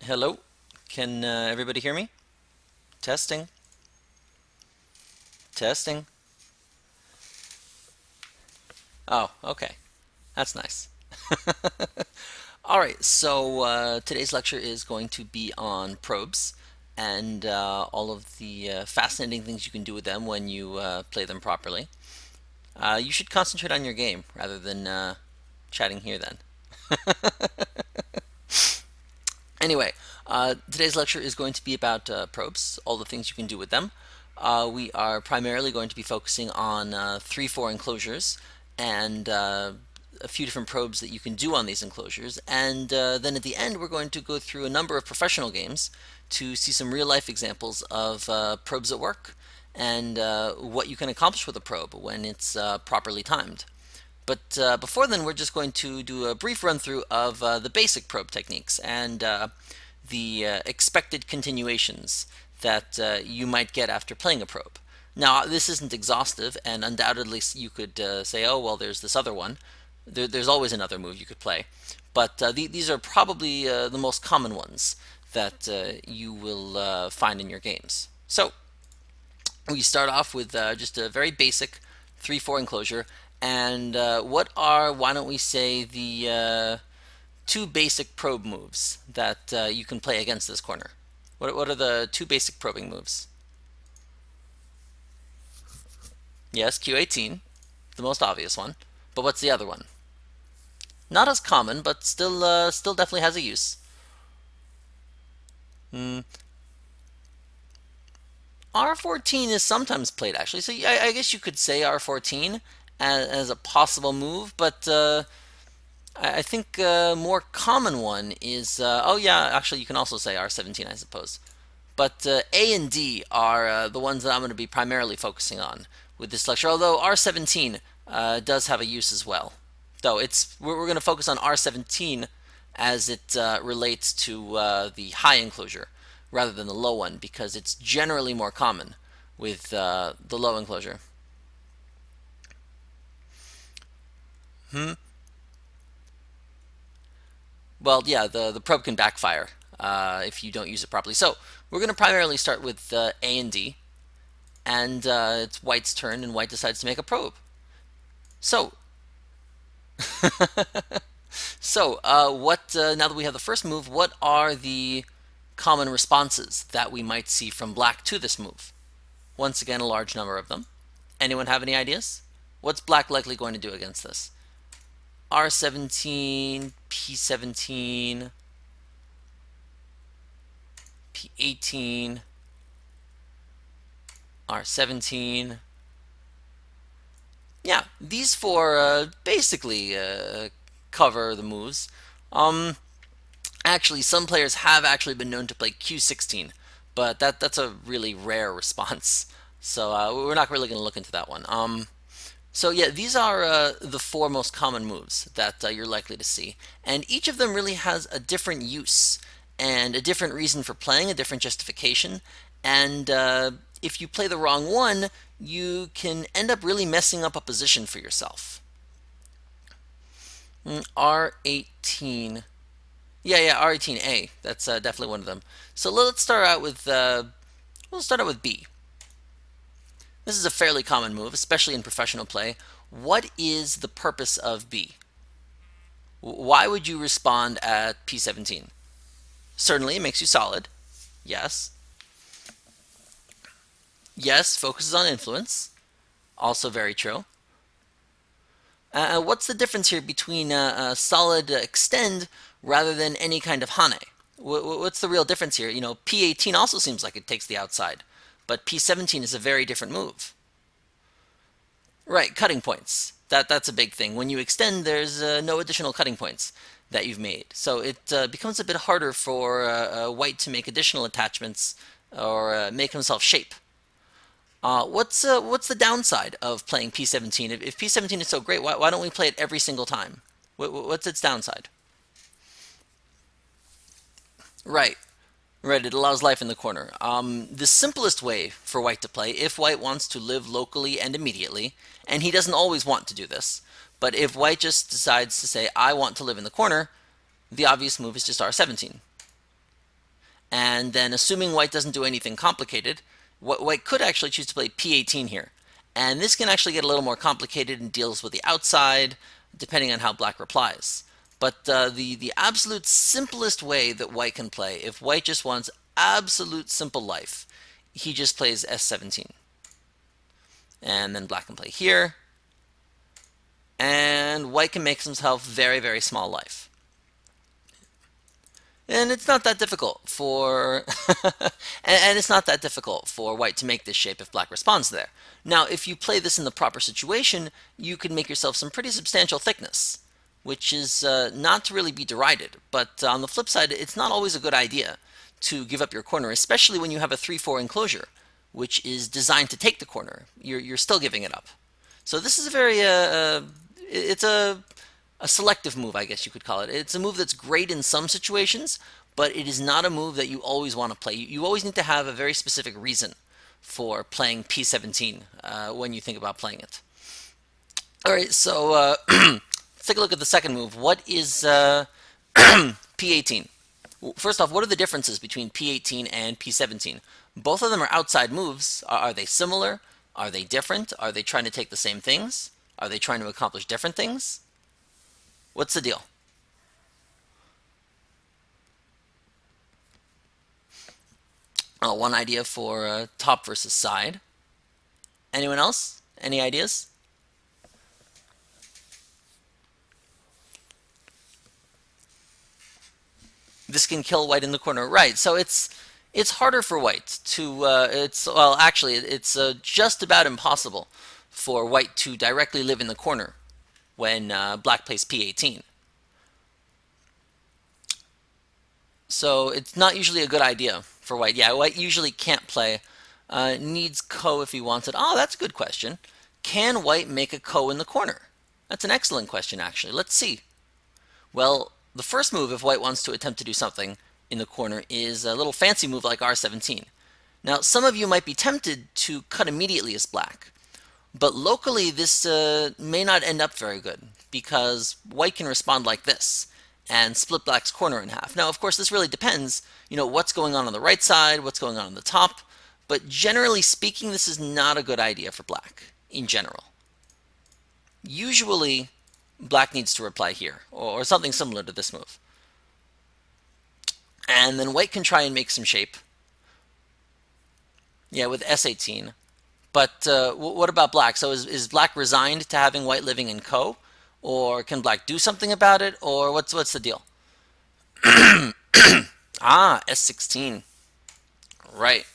Hello, can everybody hear me? Testing, testing. Oh, okay, that's nice. All right, so today's lecture is going to be on probes and all of the fascinating things you can do with them when you play them properly. You should concentrate on your game rather than chatting here then. Anyway, today's lecture is going to be about probes, all the things you can do with them. We are primarily going to be focusing on 3-4 enclosures and a few different probes that you can do on these enclosures. And then at the end, we're going to go through a number of professional games to see some real life examples of probes at work and what you can accomplish with a probe when it's properly timed. But before then, we're just going to do a brief run through of the basic probe techniques and the expected continuations that you might get after playing a probe. Now, this isn't exhaustive, and undoubtedly you could say, oh, well, there's this other one. There's always another move you could play. But these are probably the most common ones that you will find in your games. So, we start off with just a very basic 3-4 enclosure. And why don't we say, the two basic probe moves that you can play against this corner? What are the two basic probing moves? Yes, Q18, the most obvious one. But what's the other one? Not as common, but still definitely has a use. Hmm. R14 is sometimes played actually, so I guess you could say R14 as a possible move, but I think a more common one is, oh yeah, actually you can also say R17, I suppose. But A and D are the ones that I'm going to be primarily focusing on with this lecture, although R17 does have a use as well. Though we're going to focus on R17 as it relates to the high enclosure rather than the low one, because it's generally more common with the low enclosure. Hmm? Well, yeah, the probe can backfire if you don't use it properly. So we're going to primarily start with A and D, and it's White's turn, and White decides to make a probe. So, what? Now that we have the first move, what are the common responses that we might see from Black to this move? Once again, a large number of them. Anyone have any ideas? What's Black likely going to do against this? R17, P17, P18, R17. Yeah, these four basically cover the moves. Um, Actually, some players have actually been known to play Q16, but that's a really rare response. So we're not really going to look into that one. So yeah, these are the four most common moves that you're likely to see, and each of them really has a different use and a different reason for playing, a different justification. And if you play the wrong one, you can end up really messing up a position for yourself. R18. Yeah, R18A. That's definitely one of them. So let's start out with B. This is a fairly common move, especially in professional play. What is the purpose of B? Why would you respond at P17? Certainly, it makes you solid. Yes. Yes, focuses on influence. Also very true. What's the difference here between solid extend rather than any kind of hane? What's the real difference here? You know, P18 also seems like it takes the outside, but P17 is a very different move. Right, cutting points. That's a big thing. When you extend, there's no additional cutting points that you've made. So it becomes a bit harder for White to make additional attachments or make himself shape. What's the downside of playing P17? If P17 is so great, why don't we play it every single time? What's its downside? Right. Right, it allows life in the corner. The simplest way for White to play, if White wants to live locally and immediately, and he doesn't always want to do this, but if White just decides to say, I want to live in the corner, the obvious move is just R17. And then assuming white doesn't do anything complicated, white could actually choose to play p18 here. And this can actually get a little more complicated and deals with the outside, depending on how black replies. But the absolute simplest way that white can play, if white just wants absolute simple life, he just plays s17. And then black can play here. And white can make himself very, very small life. And it's not that difficult for and it's not that difficult for white to make this shape if black responds there. Now, if you play this in the proper situation, you can make yourself some pretty substantial thickness, which is not to really be derided. But on the flip side, it's not always a good idea to give up your corner, especially when you have a 3-4 enclosure, which is designed to take the corner. You're still giving it up. So this is a very it's a selective move, I guess you could call it. It's a move that's great in some situations, but it is not a move that you always want to play. You always need to have a very specific reason for playing p17 when you think about playing it. All right, so let's take a look at the second move. What is p18? First off, what are the differences between p18 and p17? Both of them are outside moves. Are they similar? Are they different? Are they trying to take the same things? Are they trying to accomplish different things? What's the deal? One idea for top versus side. Anyone else? Any ideas? This can kill white in the corner, right? So it's harder for white to. Well, actually, it's just about impossible for white to directly live in the corner when black plays p18. So it's not usually a good idea for white. Yeah, white usually can't play. Needs ko if he wants it. Oh, that's a good question. Can white make a ko in the corner? That's an excellent question, actually. Let's see. Well, the first move, if white wants to attempt to do something in the corner, is a little fancy move like r17. Now, some of you might be tempted to cut immediately as black. But locally, this may not end up very good, because white can respond like this and split black's corner in half. Now, of course, this really depends, what's going on the right side, what's going on the top. But generally speaking, this is not a good idea for black, in general. Usually, black needs to reply here, or something similar to this move. And then white can try and make some shape. Yeah, with s18. But what about black? So is black resigned to having white living in ko? Or can black do something about it? Or what's the deal? S16. Right.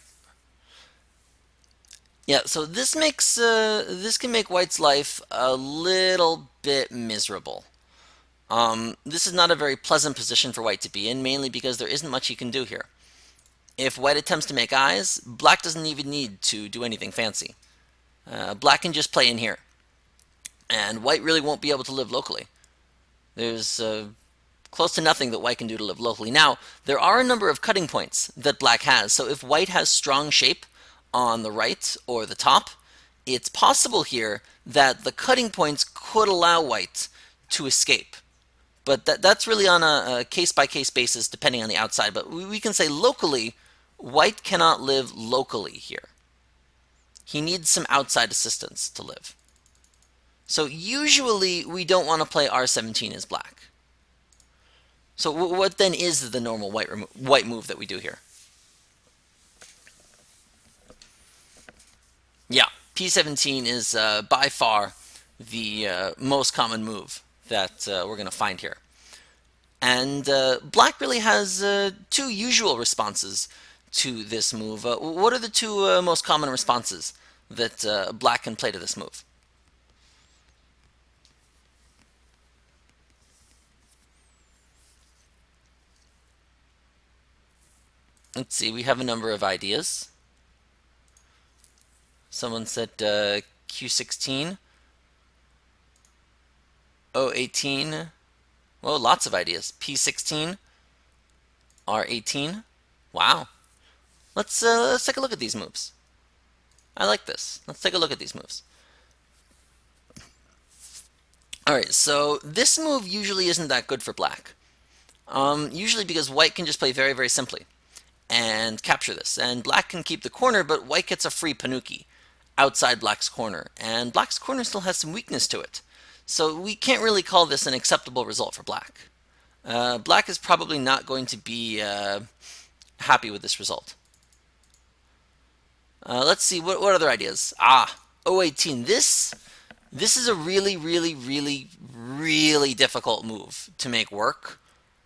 Yeah, so this can make white's life a little bit miserable. This is not a very pleasant position for white to be in, mainly because there isn't much he can do here. If white attempts to make eyes, black doesn't even need to do anything fancy. Black can just play in here. And white really won't be able to live locally. There's close to nothing that white can do to live locally. Now, there are a number of cutting points that black has. So if white has strong shape on the right or the top, it's possible here that the cutting points could allow white to escape. But that's really on a case-by-case basis, depending on the outside. But we can say locally, white cannot live locally here. He needs some outside assistance to live. So usually, we don't want to play r17 as black. So what then is the normal white move that we do here? Yeah, p17 is by far the most common move that we're going to find here. And black really has two usual responses to this move. What are the two most common responses that black can play to this move? Let's see, we have a number of ideas. Someone said Q16, O18, well, lots of ideas. P16, R18, wow. Let's take a look at these moves. I like this. Let's take a look at these moves. All right, so this move usually isn't that good for black. Usually because white can just play very, very simply. and capture this. And black can keep the corner, but white gets a free Panuki outside black's corner. And black's corner still has some weakness to it. So we can't really call this an acceptable result for black. Black is probably not going to be happy with this result. Let's see, what other ideas? O18. This is a really, really, really, really difficult move to make work.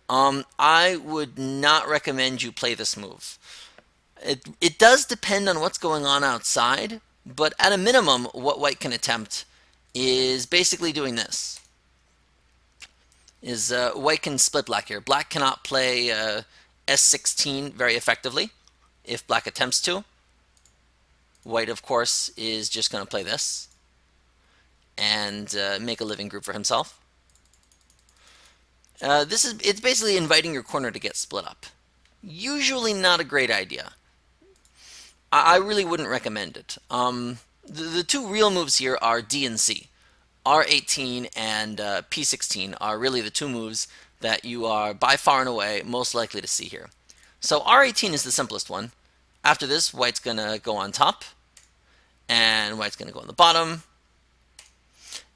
I would not recommend you play this move. It does depend on what's going on outside, but at a minimum, what white can attempt is basically doing this. White can split black here. Black cannot play S16 very effectively if black attempts to. White, of course, is just going to play this and make a living group for himself. It's basically inviting your corner to get split up. Usually not a great idea. I really wouldn't recommend it. The two real moves here are D and C. R18 and P16 are really the two moves that you are by far and away most likely to see here. So R18 is the simplest one. After this, white's going to go on top, and white's going to go on the bottom,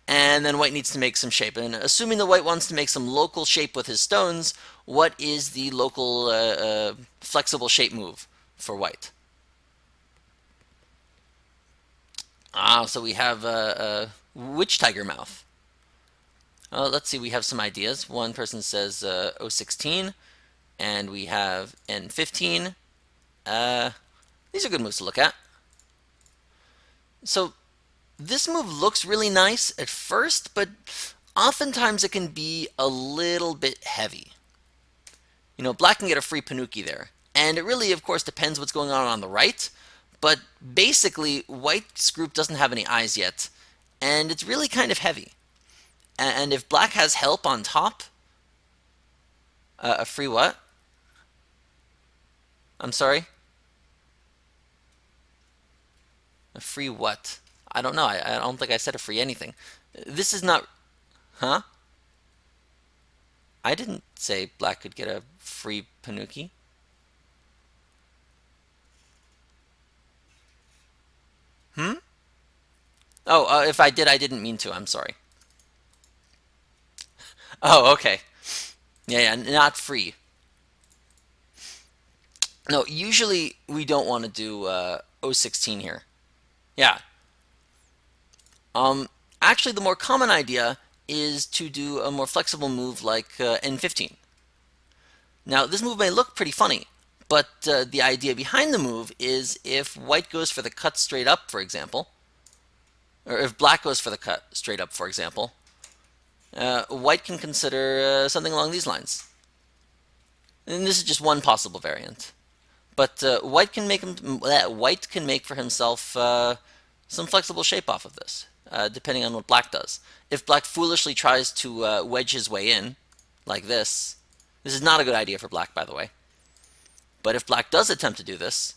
and then white needs to make some shape. And assuming the white wants to make some local shape with his stones, what is the local flexible shape move for white? So we have Witch Tiger Mouth. Let's see, we have some ideas. One person says O16, and we have N15. These are good moves to look at. So this move looks really nice at first, but oftentimes it can be a little bit heavy. You know, black can get a free Panuki there. And it really, of course, depends what's going on the right. But basically, white's group doesn't have any eyes yet, and it's really kind of heavy. And if black has help on top, a free what? I'm sorry? A free what? I don't know. I don't think I said a free anything. This is not... Huh? I didn't say black could get a free Panuki. Oh, if I did, I didn't mean to. I'm sorry. Oh, okay. Yeah, not free. No, usually we don't want to do O16 here. Yeah. Actually, the more common idea is to do a more flexible move like N15. Now, this move may look pretty funny, but the idea behind the move is if white goes for the cut straight up, for example, or if black goes for the cut straight up, for example, white can consider something along these lines. And this is just one possible variant. But white can make for himself some flexible shape off of this, depending on what black does. If black foolishly tries to wedge his way in, like this is not a good idea for black, by the way. But if black does attempt to do this,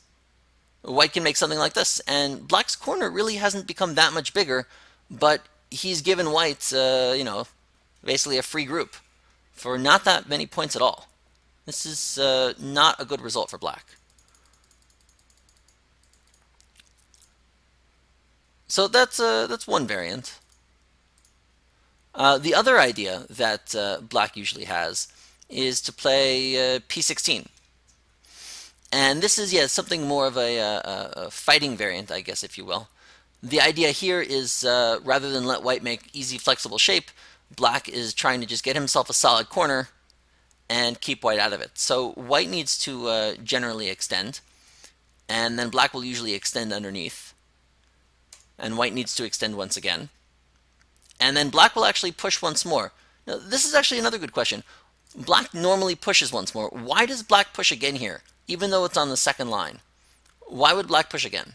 white can make something like this. And black's corner really hasn't become that much bigger, but he's given white, you know, basically a free group for not that many points at all. This is not a good result for black. So that's one variant. The other idea that black usually has is to play P16. And this is, something more of a fighting variant, I guess, if you will. The idea here is rather than let white make easy flexible shape, black is trying to just get himself a solid corner and keep white out of it. So white needs to generally extend, and then black will usually extend underneath, and white needs to extend once again. And then black will actually push once more. Now, this is actually another good question. Black normally pushes once more. Why does black push again here, even though it's on the second line? Why would black push again?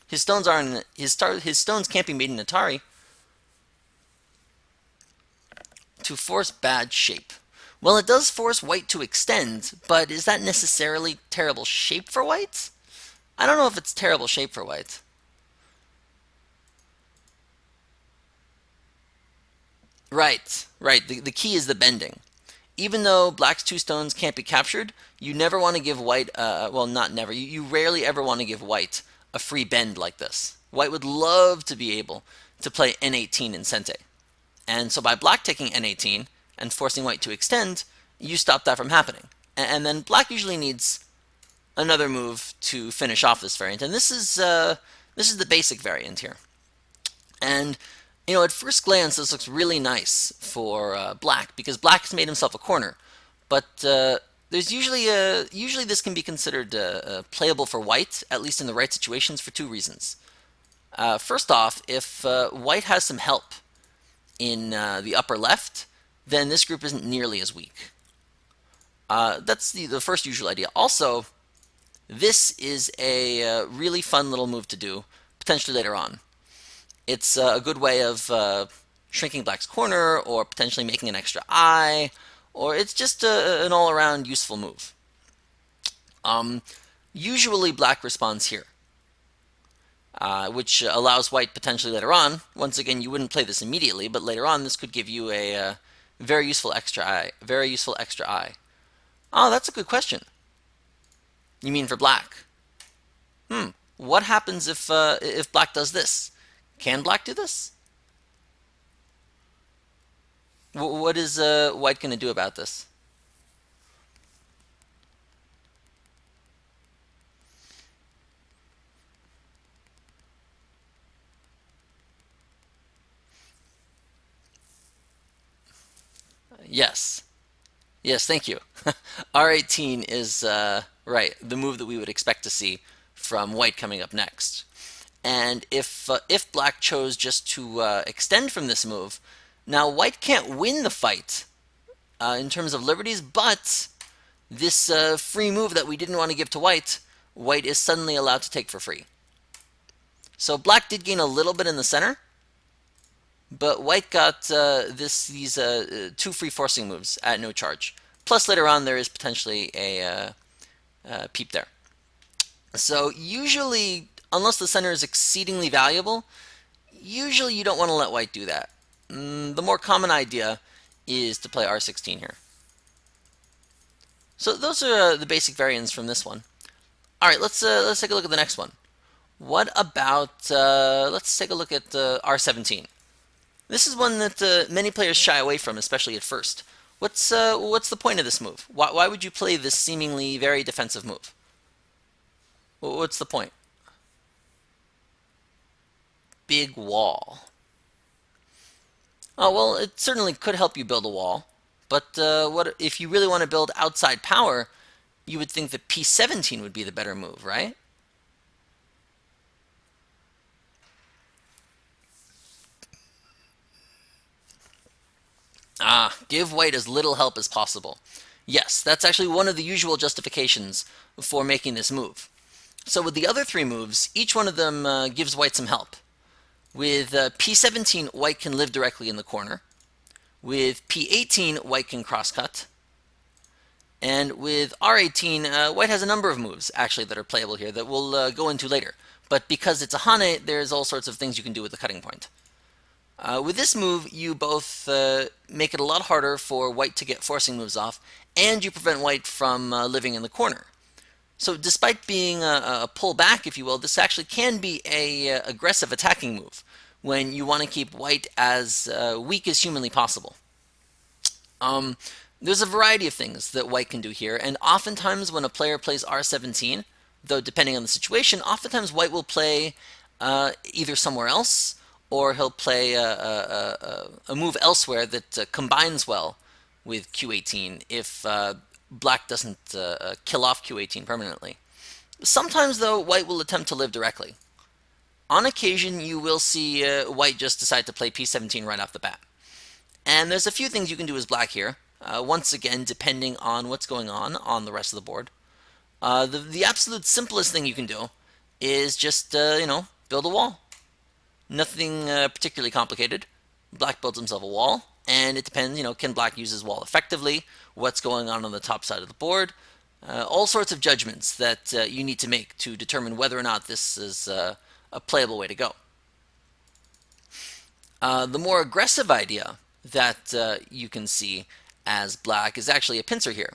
His stones aren't. His stones can't be made in Atari. To force bad shape. Well, it does force white to extend, but is that necessarily terrible shape for white? I don't know if it's terrible shape for white. Right. The key is the bending. even though black's two stones can't be captured, you never want to give white, well, not never, you rarely ever want to give white a free bend like this. White would love to be able to play n18 in Sente. And so by black taking n18 and forcing white to extend, you stop that from happening. And then black usually needs another move to finish off this variant. And this is the basic variant here. And at first glance, this looks really nice for black because black has made himself a corner. But there's usually this can be considered playable for white, at least in the right situations, for two reasons. First off, if white has some help in the upper left, then this group isn't nearly as weak. That's the first usual idea. Also, this is a really fun little move to do, potentially later on. It's a good way of shrinking black's corner, or potentially making an extra eye, or it's just an all-around useful move. Usually black responds here, which allows white potentially later on. Once again, you wouldn't play this immediately, but later on this could give you a very useful extra eye. Very useful extra eye. Oh, that's a good question. You mean for black? What happens if black does this? Can black do this? What is white going to do about this? Yes. Yes, thank you. R18 is, right, the move that we would expect to see from white coming up next. And if black chose just to extend from this move, now white can't win the fight in terms of liberties, but this free move that we didn't want to give to white, white is suddenly allowed to take for free. So black did gain a little bit in the center, but white got these two free forcing moves at no charge. Plus later on there is potentially a peep there. So usually, unless the center is exceedingly valuable, usually you don't want to let white do that. The more common idea is to play R16 here. So those are the basic variants from this one. All right, let's take a look at the next one. What about let's take a look at R17. This is one that many players shy away from, especially at first. What's the point of this move? Why would you play this seemingly very defensive move? What's the point? Big wall. Oh, well, it certainly could help you build a wall, but what if you really want to build outside power? You would think that P17 would be the better move, right? Give white as little help as possible. Yes, that's actually one of the usual justifications for making this move. So with the other three moves, each one of them gives white some help. With P17, white can live directly in the corner. With P18, white can crosscut. And with R18, white has a number of moves, actually, that are playable here that we'll go into later. But because it's a Hane, there's all sorts of things you can do with the cutting point. With this move, you both make it a lot harder for white to get forcing moves off, and you prevent white from living in the corner. So despite being a pull back, if you will, this actually can be a aggressive attacking move when you want to keep white as weak as humanly possible. There's a variety of things that white can do here, and oftentimes when a player plays R17, though depending on the situation, oftentimes white will play either somewhere else, or he'll play a move elsewhere that combines well with Q18 if black doesn't kill off Q18 permanently. Sometimes, though, white will attempt to live directly. On occasion, you will see white just decide to play P17 right off the bat. And there's a few things you can do as black here, once again, depending on what's going on the rest of the board. The absolute simplest thing you can do is just, build a wall. Nothing particularly complicated. Black builds himself a wall, and it depends, can black use his wall effectively, what's going on the top side of the board, all sorts of judgments that you need to make to determine whether or not this is a playable way to go. The more aggressive idea that you can see as black is actually a pincer here.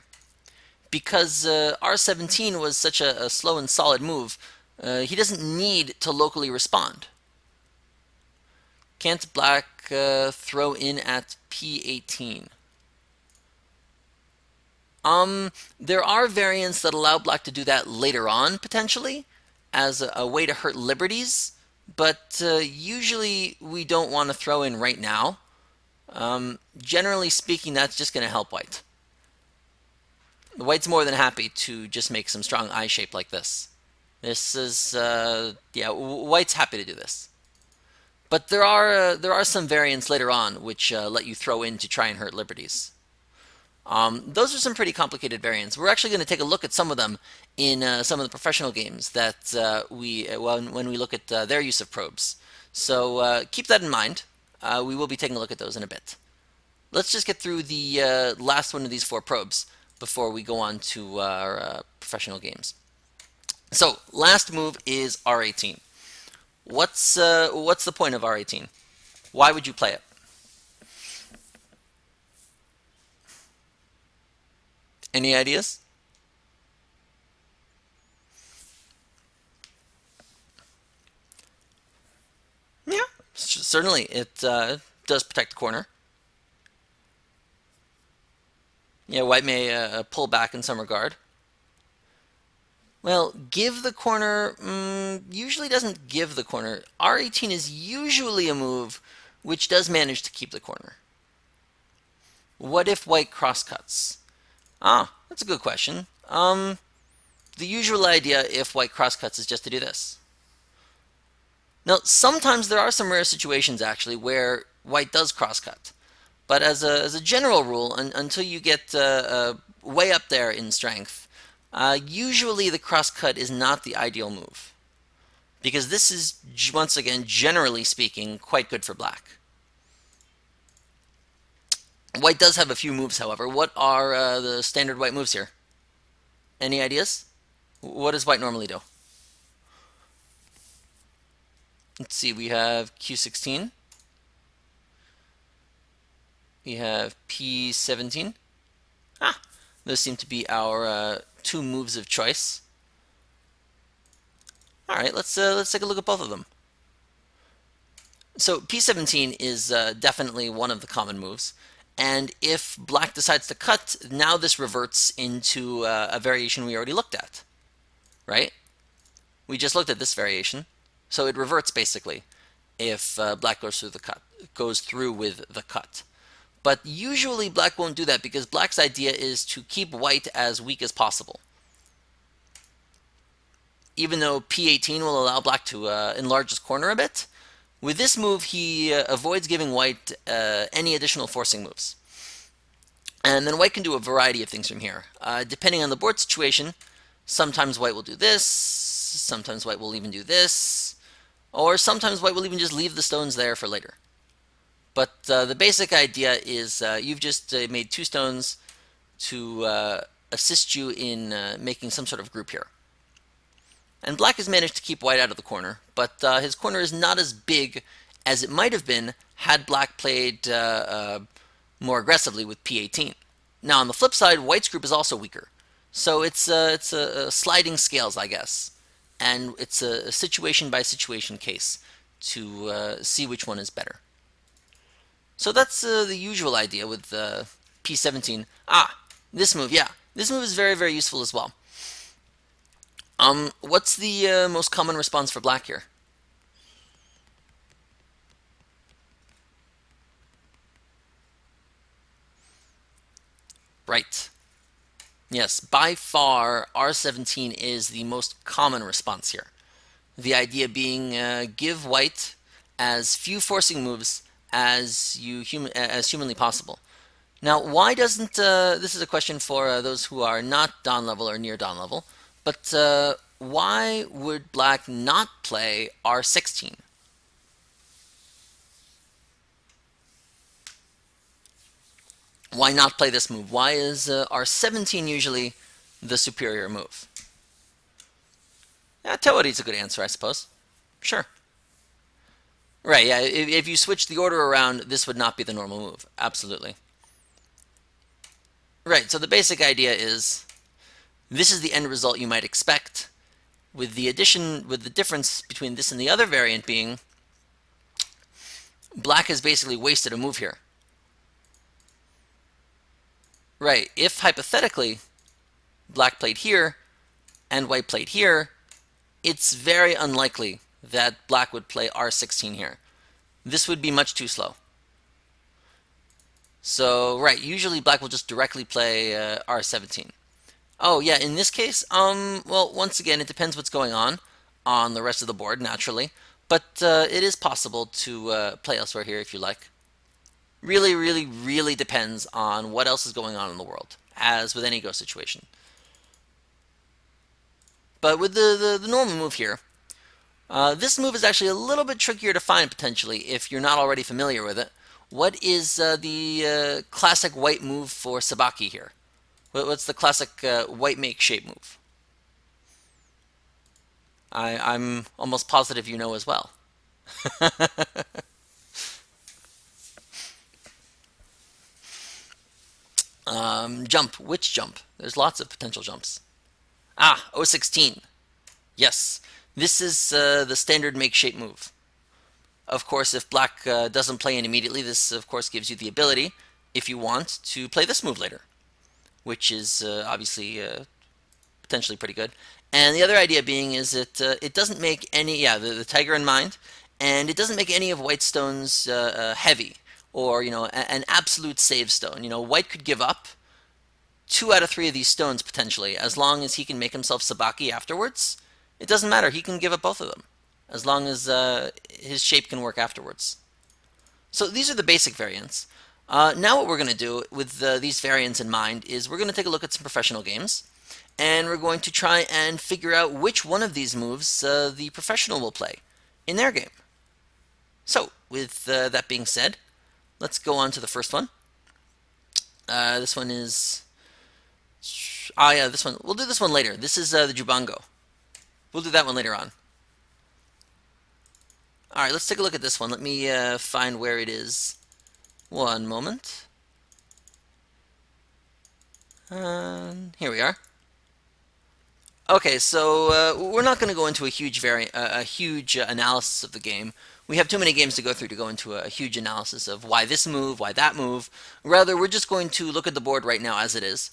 Because R17 was such a slow and solid move, he doesn't need to locally respond. Can't black throw in at P18? There are variants that allow black to do that later on, potentially, as a way to hurt liberties, but usually we don't want to throw in right now. Generally speaking, that's just going to help white. The white's more than happy to just make some strong eye shape like this. This is, yeah, white's happy to do this. But there are some variants later on which let you throw in to try and hurt liberties. Those are some pretty complicated variants. We're actually going to take a look at some of them in some of the professional games that when we look at their use of probes. So keep that in mind. We will be taking a look at those in a bit. Let's just get through the last one of these 4 probes before we go on to our professional games. So last move is R18. What's the point of R18? Why would you play it? Any ideas? Yeah, certainly. It does protect the corner. Yeah, white may pull back in some regard. Well, give the corner usually doesn't give the corner. R18 is usually a move which does manage to keep the corner. What if white crosscuts? Ah, that's a good question. The usual idea if white crosscuts is just to do this. Now, sometimes there are some rare situations actually where white does crosscut. But as a general rule, until you get way up there in strength, usually the crosscut is not the ideal move. Because this is, once again, generally speaking, quite good for black. White does have a few moves, however. What are the standard white moves here? Any ideas? What does white normally do? Let's see, we have Q16. We have P17. Ah, those seem to be our 2 moves of choice. All right, let's take a look at both of them. So P17 is definitely one of the common moves. And if black decides to cut, now this reverts into a variation we already looked at, right? We just looked at this variation. So it reverts basically if black goes through with the cut. But usually black won't do that because black's idea is to keep white as weak as possible. Even though P18 will allow black to enlarge his corner a bit, with this move he avoids giving white any additional forcing moves. And then white can do a variety of things from here. Depending on the board situation, sometimes white will do this, sometimes white will even do this, or sometimes white will even just leave the stones there for later. But the basic idea is you've just made 2 stones to assist you in making some sort of group here. And black has managed to keep white out of the corner, but his corner is not as big as it might have been had black played more aggressively with P18. Now on the flip side, white's group is also weaker. So it's a sliding scales, I guess. And it's a situation by situation case to see which one is better. So that's the usual idea with P17. Ah, this move, yeah. This move is very, very useful as well. What's the most common response for black here? Right. Yes, by far, R17 is the most common response here. The idea being give white as few forcing moves as humanly possible. Now, why doesn't this is a question for those who are not Dawn level or near Dawn level, but why would black not play R16? Why not play this move? Why is R17 usually the superior move? Yeah, Teori's a good answer, I suppose. Sure. Right, yeah, if you switch the order around, this would not be the normal move. Absolutely. Right, so the basic idea is this is the end result you might expect, with the difference between this and the other variant being black has basically wasted a move here. Right, if hypothetically black played here and white played here, it's very unlikely that black would play r16 here. This would be much too slow. So, right, usually black will just directly play r17. Oh, yeah, in this case, well, once again, it depends what's going on the rest of the board, naturally. But it is possible to play elsewhere here if you like. Really, really, really depends on what else is going on in the world, as with any Go situation. But with the normal move here, this move is actually a little bit trickier to find, potentially, if you're not already familiar with it. What is the classic white move for Sabaki here? What's the classic white make shape move? I'm almost positive you know as well. Jump. Which jump? There's lots of potential jumps. Ah, 016. Yes. This is the standard make shape move. Of course, if black doesn't play in immediately, this of course gives you the ability, if you want, to play this move later, which is obviously potentially pretty good. And the other idea being is that it doesn't make any, the tiger in mind, and it doesn't make any of white stones heavy, or, an absolute save stone. White could give up 2 out of 3 of these stones potentially, as long as he can make himself Sabaki afterwards. It doesn't matter, he can give up both of them, as long as his shape can work afterwards. So these are the basic variants. Now what we're going to do with these variants in mind is we're going to take a look at some professional games, and we're going to try and figure out which one of these moves the professional will play in their game. So with that being said, let's go on to the first one. This one is... this one. We'll do this one later. This is the Jubango. We'll do that one later on. Alright, let's take a look at this one. Let me find where it is. One moment. Here we are. Okay, so we're not going to go into a huge analysis of the game. We have too many games to go through to go into a huge analysis of why this move, why that move. Rather, we're just going to look at the board right now as it is.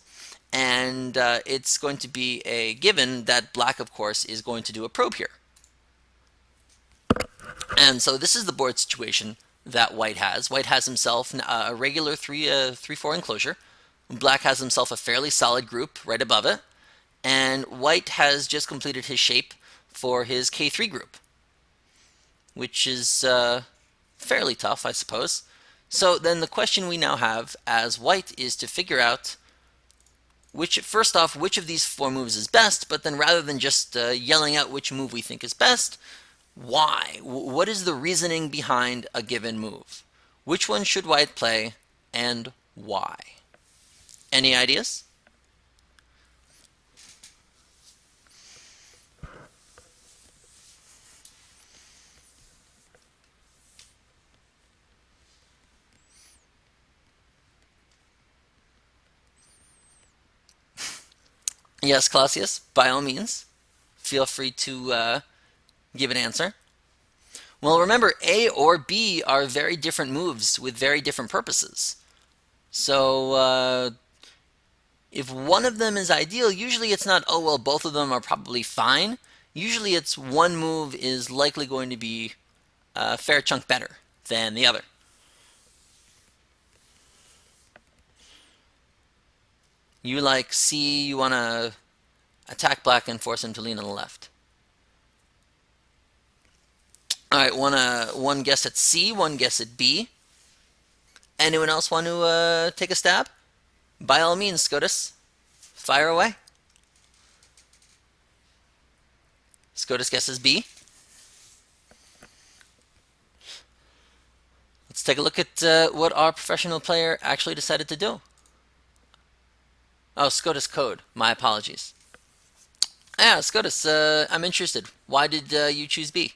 And it's going to be a given that black, of course, is going to do a probe here. And so this is the board situation that white has. White has himself a regular 3-4 enclosure. Black has himself a fairly solid group right above it. And white has just completed his shape for his K3 group, which is fairly tough, I suppose. So then the question we now have as white is to figure out first off, which of these 4 moves is best, but then rather than just yelling out which move we think is best, why? What is the reasoning behind a given move? Which one should white play, and why? Any ideas? Yes, Clausius, by all means, feel free to give an answer. Well, remember, A or B are very different moves with very different purposes. So if one of them is ideal, usually it's not, oh, well, both of them are probably fine. Usually it's one move is likely going to be a fair chunk better than the other. You like C, you want to attack black and force him to lean on the left. Alright, one guess at C, one guess at B. Anyone else want to take a stab? By all means, SCOTUS, fire away. SCOTUS guesses B. Let's take a look at what our professional player actually decided to do. Oh, SCOTUS code. My apologies. Yeah, SCOTUS, I'm interested. Why did you choose B?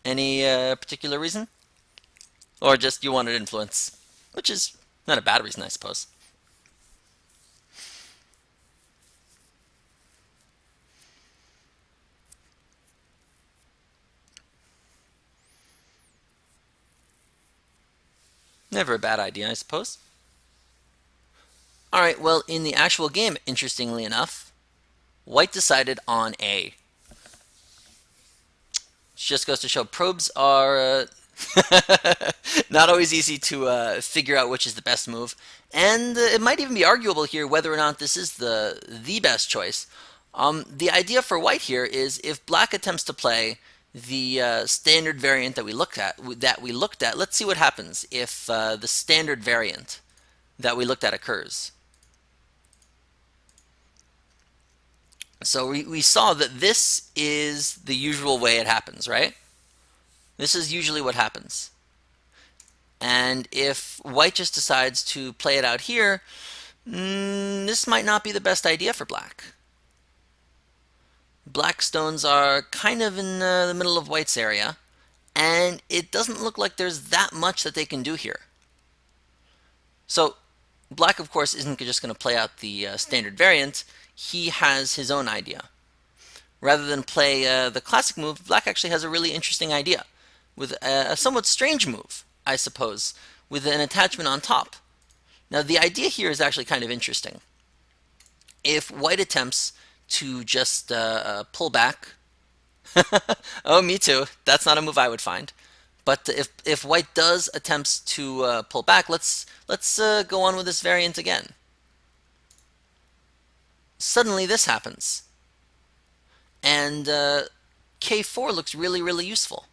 Any particular reason? Or just you wanted influence? Which is not a bad reason, I suppose. Never a bad idea, I suppose. Alright, well, in the actual game, interestingly enough, white decided on A. Just goes to show probes are not always easy to figure out which is the best move, and it might even be arguable here whether or not this is the best choice. The idea for white here is if black attempts to play the standard variant that we looked at, let's see what happens if the standard variant that we looked at occurs. So we saw that this is the usual way it happens, right? This is usually what happens. And if white just decides to play it out here, this might not be the best idea for black. Black stones are kind of in the middle of white's area, and it doesn't look like there's that much that they can do here. So black, of course, isn't just going to play out the standard variant. He has his own idea. Rather than play the classic move, black actually has a really interesting idea with a somewhat strange move, I suppose, with an attachment on top. Now, the idea here is actually kind of interesting. If white attempts to just pull back, oh, me too. That's not a move I would find. But if white does attempts to pull back, let's go on with this variant again. Suddenly, this happens, and K4 looks really, really useful.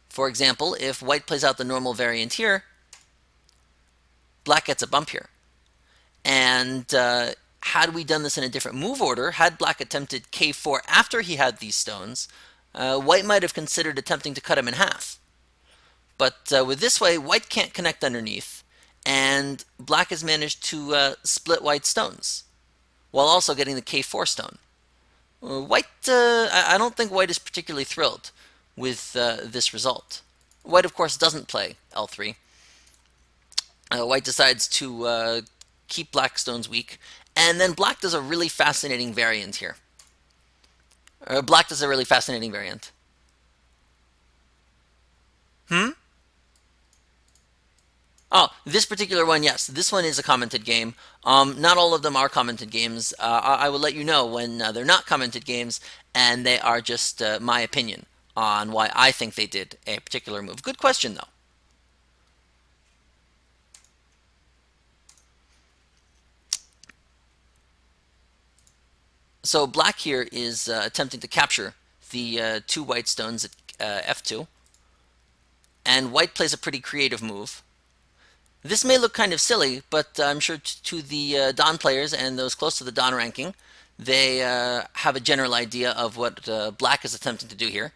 For example, if white plays out the normal variant here, black gets a bump here. And had we done this in a different move order, had black attempted K4 after he had these stones, white might have considered attempting to cut him in half. But with this way, white can't connect underneath, and black has managed to split white's stones, while also getting the K4 stone. I don't think white is particularly thrilled with this result. White, of course, doesn't play L3. White decides to keep black stones weak, and then black does a really fascinating variant here. Black does a really fascinating variant. Oh, this particular one, yes. This one is a commented game. Not all of them are commented games. I will let you know when they're not commented games, and they are just my opinion on why I think they did a particular move. Good question, though. So black here is attempting to capture the two white stones at F2, and white plays a pretty creative move. This may look kind of silly, but I'm sure to the Don players and those close to the Don ranking, they have a general idea of what black is attempting to do here.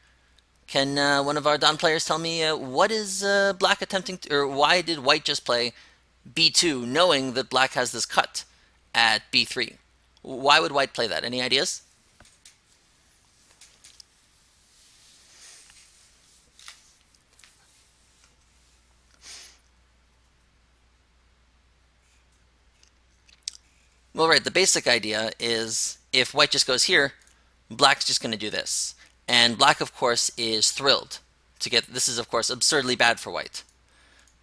Can one of our Don players tell me what is black attempting to, or why did white just play B2 knowing that black has this cut at B3? Why would white play that? Any ideas? Well, right, the basic idea is if white just goes here, black's just going to do this. And black, of course, is thrilled to get, this is, of course, absurdly bad for white.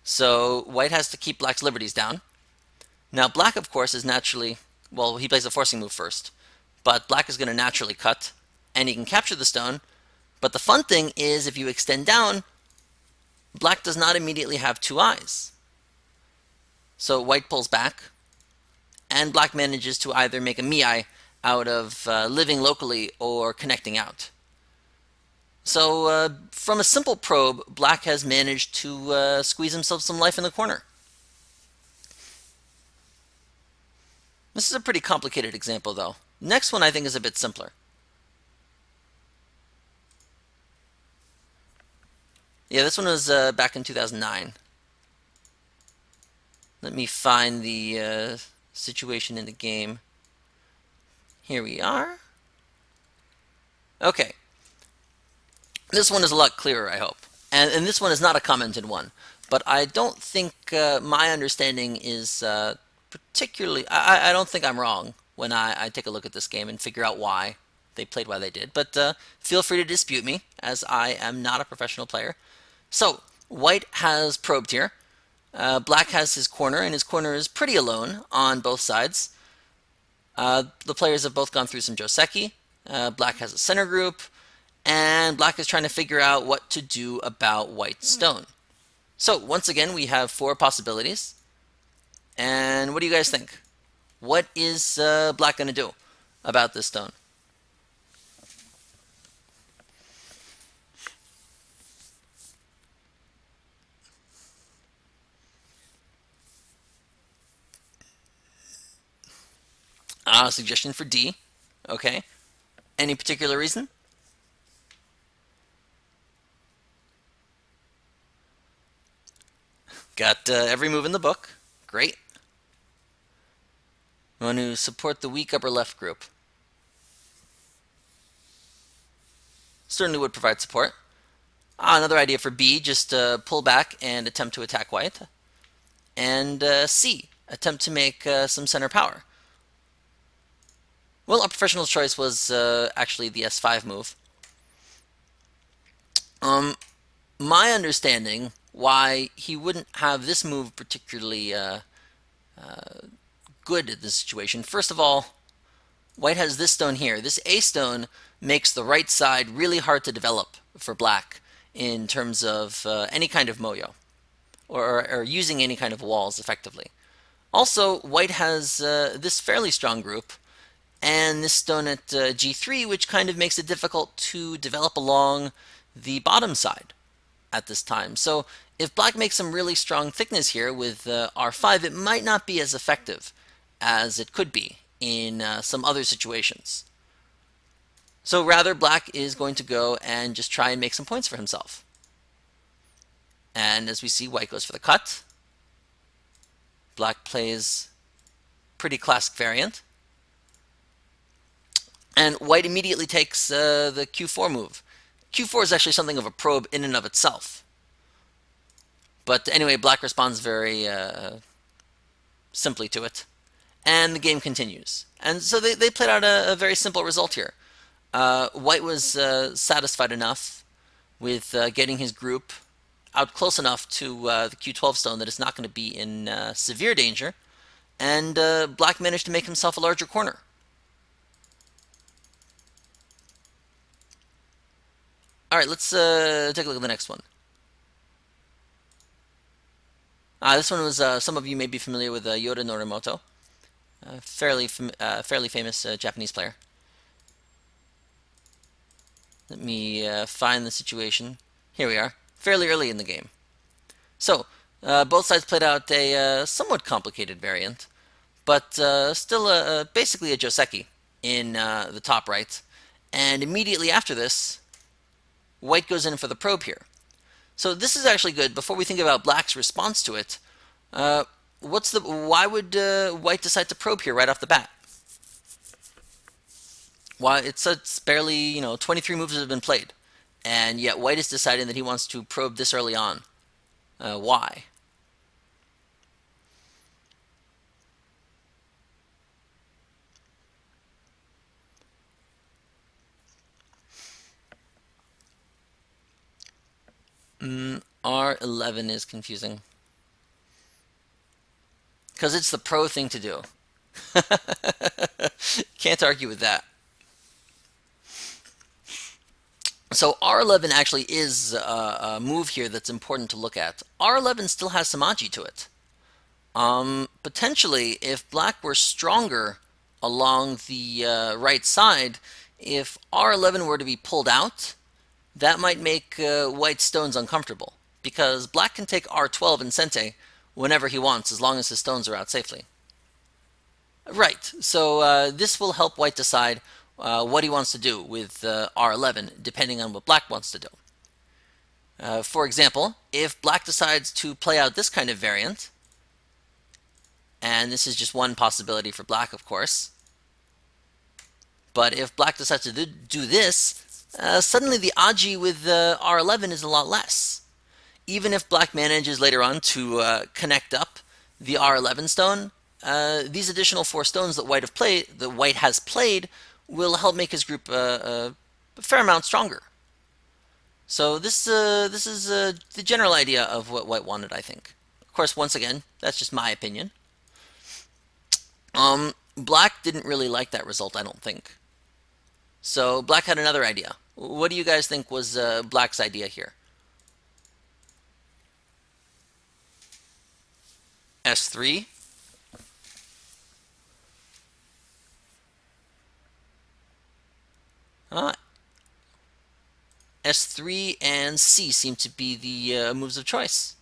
So white has to keep black's liberties down. Now, black, of course, is naturally, well, he plays a forcing move first. But black is going to naturally cut, and he can capture the stone. But the fun thing is if you extend down, black does not immediately have two eyes. So white pulls back, and black manages to either make a miai out of living locally or connecting out. So from a simple probe, black has managed to squeeze himself some life in the corner. This is a pretty complicated example, though. Next one I think is a bit simpler. Yeah, this one was back in 2009. Let me find the situation in the game. Here we are. Okay. This one is a lot clearer, I hope. And this one is not a commented one, but I don't think my understanding is particularly. I don't think I'm wrong when I take a look at this game and figure out why they played why they did. But feel free to dispute me, as I am not a professional player. So white has probed here. Black has his corner, and his corner is pretty alone on both sides. The players have both gone through some Joseki. Black has a center group, and black is trying to figure out what to do about white stone. So once again, we have 4 possibilities. And what do you guys think? What is black going to do about this stone? Suggestion for D. Okay. Any particular reason? Got every move in the book. Great. Want to support the weak upper left group. Certainly would provide support. Another idea for B, just pull back and attempt to attack white. And C, attempt to make some center power. Well, our professional's choice was actually the S5 move. My understanding why he wouldn't have this move particularly good at this situation. First of all, white has this stone here. This A stone makes the right side really hard to develop for black in terms of any kind of moyo or using any kind of walls effectively. Also, white has this fairly strong group and this stone at G3, which kind of makes it difficult to develop along the bottom side at this time. So if black makes some really strong thickness here with R5, it might not be as effective as it could be in some other situations. So rather, black is going to go and just try and make some points for himself. And as we see, white goes for the cut. Black plays pretty classic variant. And white immediately takes the Q4 move. Q4 is actually something of a probe in and of itself. But anyway, black responds very simply to it. And the game continues. And so they played out a very simple result here. White was satisfied enough with getting his group out close enough to the Q12 stone that it's not going to be in severe danger. And black managed to make himself a larger corner. All right, let's take a look at the next one. This one was, some of you may be familiar with Yoda Norimoto, fairly famous Japanese player. Let me find the situation. Here we are, fairly early in the game. So, both sides played out a somewhat complicated variant, but still basically a Joseki in the top right. And immediately after this, white goes in for the probe here. So this is actually good. Before we think about black's response to it, why would white decide to probe here right off the bat? Why it's barely 23 moves have been played, and yet white is deciding that he wants to probe this early on. Why? R11 is confusing. Because it's the pro thing to do. Can't argue with that. So R11 actually is a move here that's important to look at. R11 still has some agi to it. Potentially, if black were stronger along the right side, if R11 were to be pulled out, that might make white stones uncomfortable, because black can take R12 and Sente whenever he wants, as long as his stones are out safely. Right, so this will help white decide what he wants to do with R11, depending on what black wants to do. For example, if black decides to play out this kind of variant, and this is just one possibility for black, of course, but if black decides to do this, suddenly the AGI with R11 is a lot less. Even if black manages later on to connect up the R11 stone, these additional 4 stones that white has played, will help make his group a fair amount stronger. So this is the general idea of what white wanted, I think. Of course, once again, that's just my opinion. Black didn't really like that result, I don't think. So black had another idea. What do you guys think was black's idea here? S3. S3 and C seem to be the moves of choice.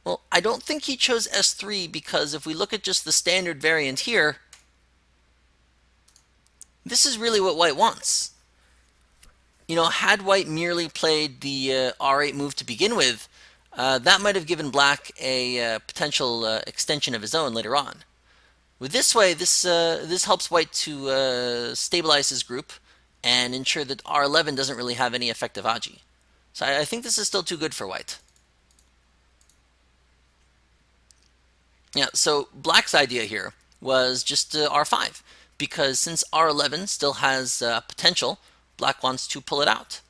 Well, I don't think he chose S3 because if we look at just the standard variant here, this is really what white wants. You know, had white merely played the R8 move to begin with, that might have given black a potential extension of his own later on. With this way, this helps white to stabilize his group and ensure that R11 doesn't really have any effective AGI. So I think this is still too good for white. Yeah, so black's idea here was just R5, because since R11 still has potential, black wants to pull it out.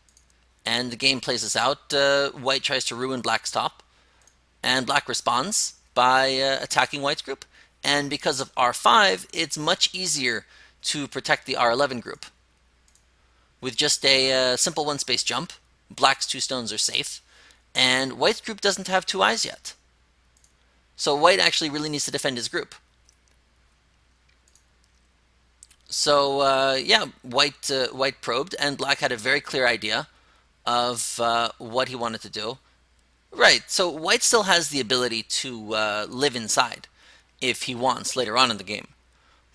And the game plays this out. White tries to ruin black's top, and black responds by attacking white's group. And because of R5, it's much easier to protect the R11 group. With just a simple one-space jump, black's 2 stones are safe, and white's group doesn't have 2 eyes yet. So white actually really needs to defend his group. So yeah, white probed, and black had a very clear idea of what he wanted to do. Right, so white still has the ability to live inside if he wants later on in the game.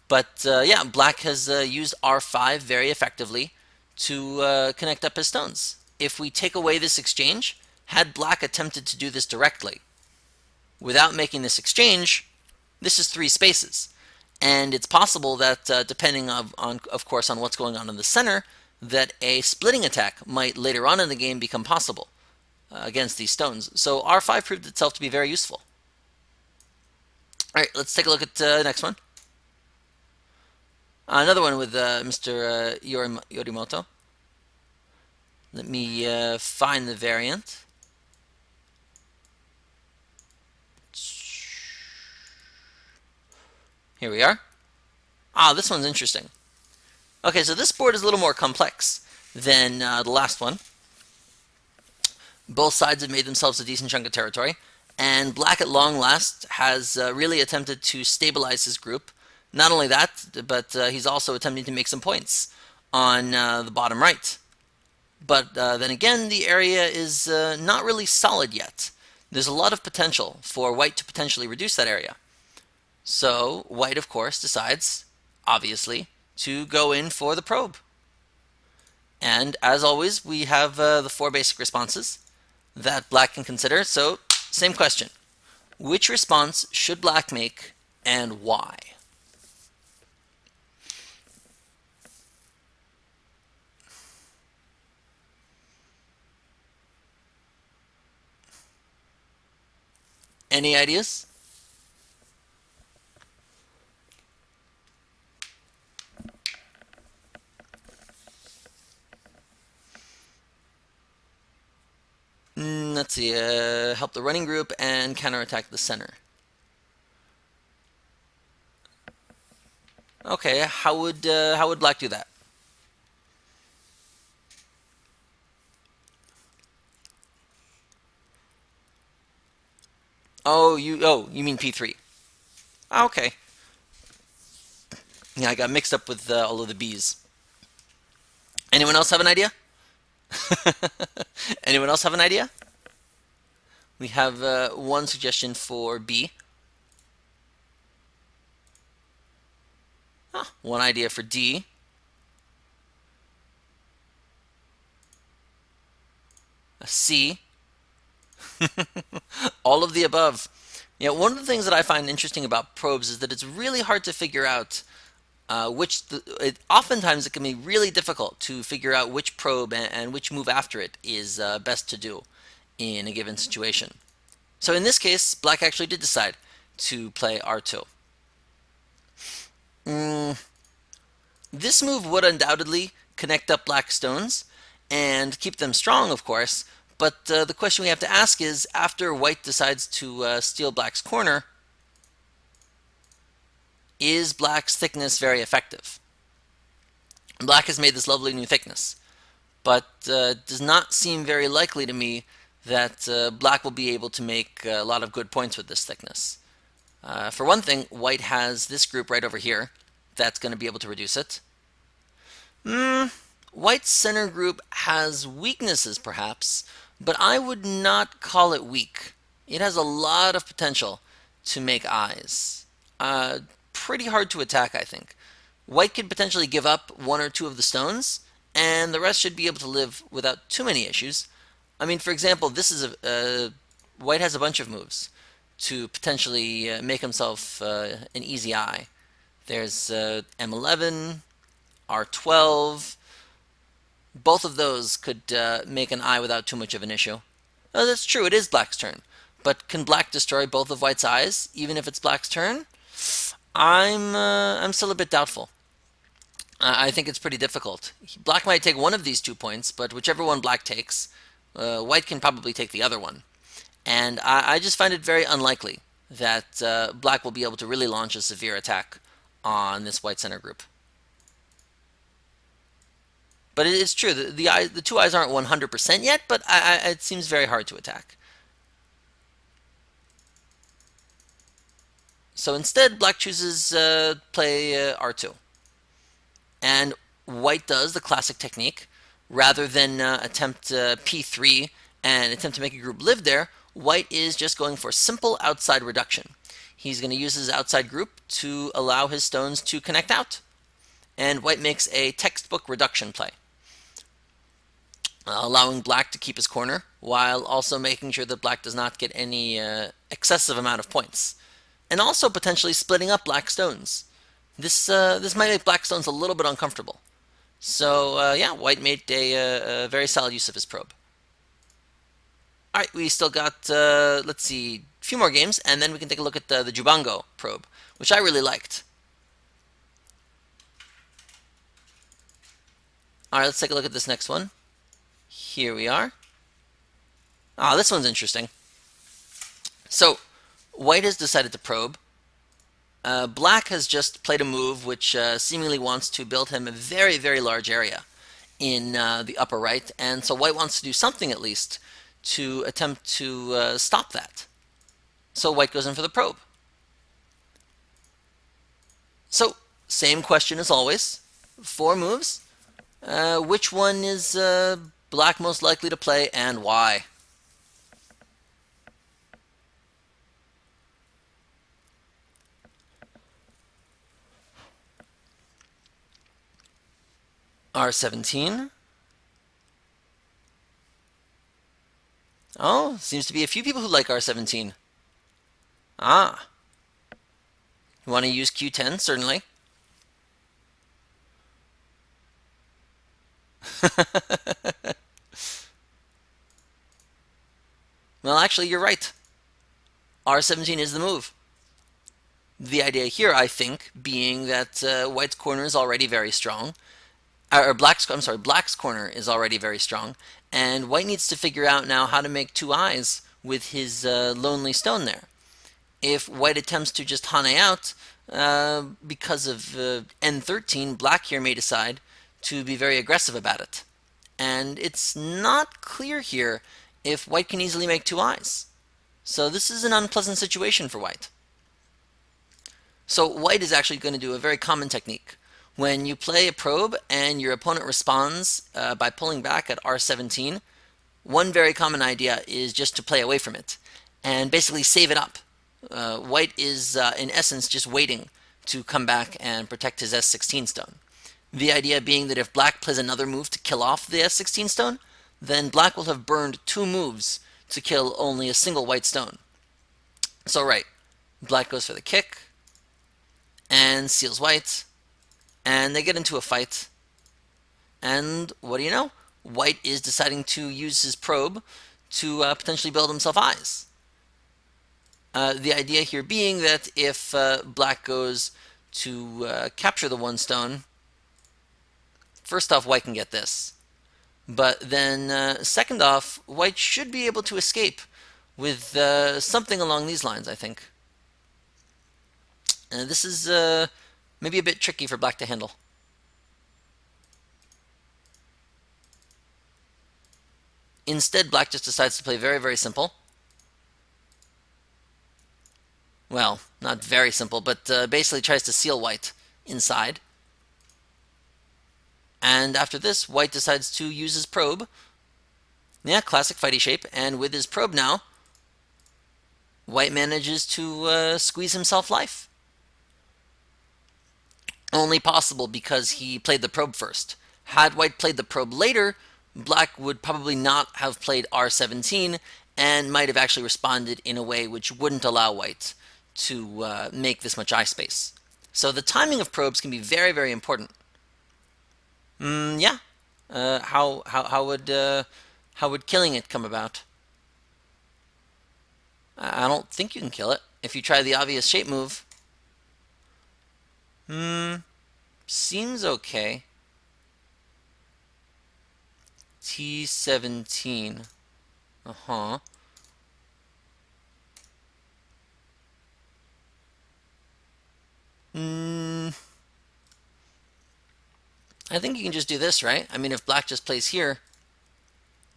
But yeah, black has used R5 very effectively to connect up his stones. If we take away this exchange, had black attempted to do this directly without making this exchange, this is 3 spaces. And it's possible that depending of course on what's going on in the center, that a splitting attack might later on in the game become possible against these stones. So R5 proved itself to be very useful. All right, let's take a look at the next one. Another one with Mr. Yorimoto. Let me find the variant. Here we are. This one's interesting. Okay, so this board is a little more complex than the last one. Both sides have made themselves a decent chunk of territory, and black at long last has really attempted to stabilize his group. Not only that, but he's also attempting to make some points on the bottom right. But then again, the area is not really solid yet. There's a lot of potential for white to potentially reduce that area. So white, of course, decides, obviously, to go in for the probe. And as always, we have the 4 basic responses that black can consider. So same question. Which response should black make and why? Any ideas? Let's see. Help the running group and counterattack the center. Okay, how would black do that? Oh, you mean P3? Okay. Yeah, I got mixed up with all of the B's. Anyone else have an idea? Anyone else have an idea? We have one suggestion for B. One idea for D. A C. All of the above. One of the things that I find interesting about probes is that it's really hard to figure out oftentimes it can be really difficult to figure out which probe and which move after it is best to do in a given situation. So in this case, black actually did decide to play r2. This move would undoubtedly connect up black stones and keep them strong, of course, but the question we have to ask is, after white decides to steal black's corner, is black's thickness very effective? Black has made this lovely new thickness, but does not seem very likely to me that black will be able to make a lot of good points with this thickness. For one thing, white has this group right over here that's going to be able to reduce it. White's center group has weaknesses, perhaps, but I would not call it weak. It has a lot of potential to make eyes. Pretty hard to attack, I think. White could potentially give up one or two of the stones, and the rest should be able to live without too many issues. I mean, for example, this is White has a bunch of moves to potentially make himself an easy eye. There's M11, R12. Both of those could make an eye without too much of an issue. Oh, that's true, it is black's turn. But can black destroy both of white's eyes, even if it's black's turn? I'm still a bit doubtful. I think it's pretty difficult. Black might take one of these 2 points, but whichever one black takes, white can probably take the other one. And I just find it very unlikely that black will be able to really launch a severe attack on this white center group. But it is true, the two eyes aren't 100% yet, but it seems very hard to attack. So instead, black chooses play r2. And white does the classic technique. Rather than attempt p3 and attempt to make a group live there, white is just going for simple outside reduction. He's going to use his outside group to allow his stones to connect out. And white makes a textbook reduction play, allowing black to keep his corner while also making sure that black does not get any excessive amount of points. And also potentially splitting up black stones. This might make black stones a little bit uncomfortable. So yeah, white made a very solid use of his probe. All right, we still got, let's see, a few more games, and then we can take a look at the Jubango probe, which I really liked. All right, let's take a look at this next one. Here we are. Ah, this one's interesting. So, white has decided to probe. Black has just played a move which seemingly wants to build him a very, very large area in the upper right, and so white wants to do something at least to attempt to stop that. So white goes in for the probe. So, same question as always. 4 moves. Which one is black most likely to play, and why? R17. Oh, seems to be a few people who like R17. Ah. You want to use Q10? Certainly. Well, actually, you're right. R17 is the move. The idea here, I think, being that white's corner is already very strong. Black's corner is already very strong, and white needs to figure out now how to make 2 eyes with his lonely stone there. If white attempts to just hane out, because of N13, black here may decide to be very aggressive about it. And it's not clear here if white can easily make 2 eyes. So this is an unpleasant situation for white. So white is actually going to do a very common technique. When you play a probe and your opponent responds by pulling back at R17, one very common idea is just to play away from it and basically save it up. White is, in essence, just waiting to come back and protect his S16 stone. The idea being that if black plays another move to kill off the S16 stone, then black will have burned 2 moves to kill only a single white stone. So right, black goes for the kick and seals white. and they get into a fight. And what do you know? White is deciding to use his probe to potentially build himself eyes. The idea here being that if black goes to capture the one stone, first off, white can get this. But then, second off, white should be able to escape with something along these lines, I think. This is maybe a bit tricky for black to handle. Instead, black just decides to play very, very simple. Well, not very simple, but basically tries to seal white inside. And after this, white decides to use his probe. Yeah, classic fighty shape. And with his probe now, white manages to squeeze himself life. Only possible because he played the probe first. Had white played the probe later, black would probably not have played R17 and might have actually responded in a way which wouldn't allow white to make this much eye space. So the timing of probes can be very, very important. Yeah. How would killing it come about? I don't think you can kill it if you try the obvious shape move. Seems okay. T17. Uh-huh. I think you can just do this, right? I mean, if black just plays here,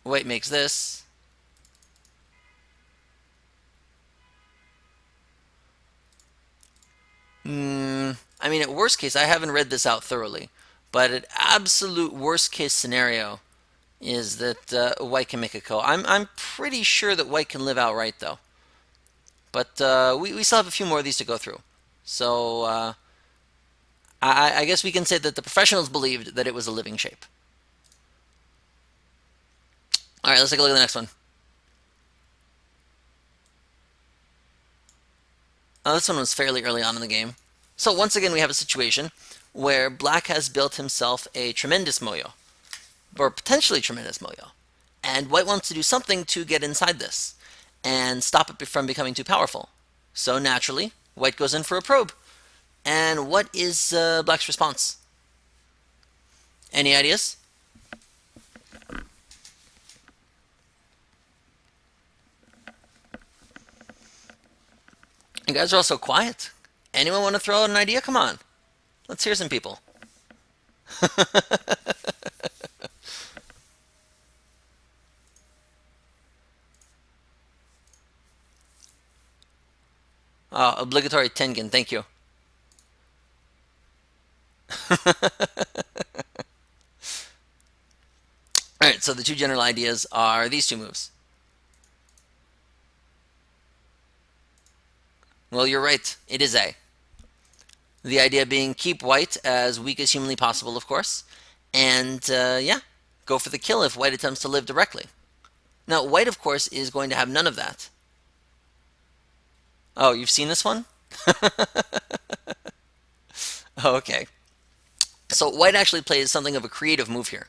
white makes this. I mean, at worst case, I haven't read this out thoroughly, but at absolute worst case scenario is that white can make a ko. I'm pretty sure that white can live outright, though. But we still have a few more of these to go through. So I guess we can say that the professionals believed that it was a living shape. All right, let's take a look at the next one. This one was fairly early on in the game. So once again, we have a situation where black has built himself a tremendous moyo, or potentially tremendous moyo, and white wants to do something to get inside this and stop it from becoming too powerful. So naturally, white goes in for a probe. And what is black's response? Any ideas? You guys are all so quiet. Anyone want to throw out an idea? Come on. Let's hear some people. Obligatory Tengen, thank you. Alright, so the two general ideas are these two moves. Well, you're right. It is A. The idea being keep white as weak as humanly possible, of course. And, yeah, go for the kill if white attempts to live directly. Now, white, of course, is going to have none of that. Oh, you've seen this one? Okay. So white actually plays something of a creative move here.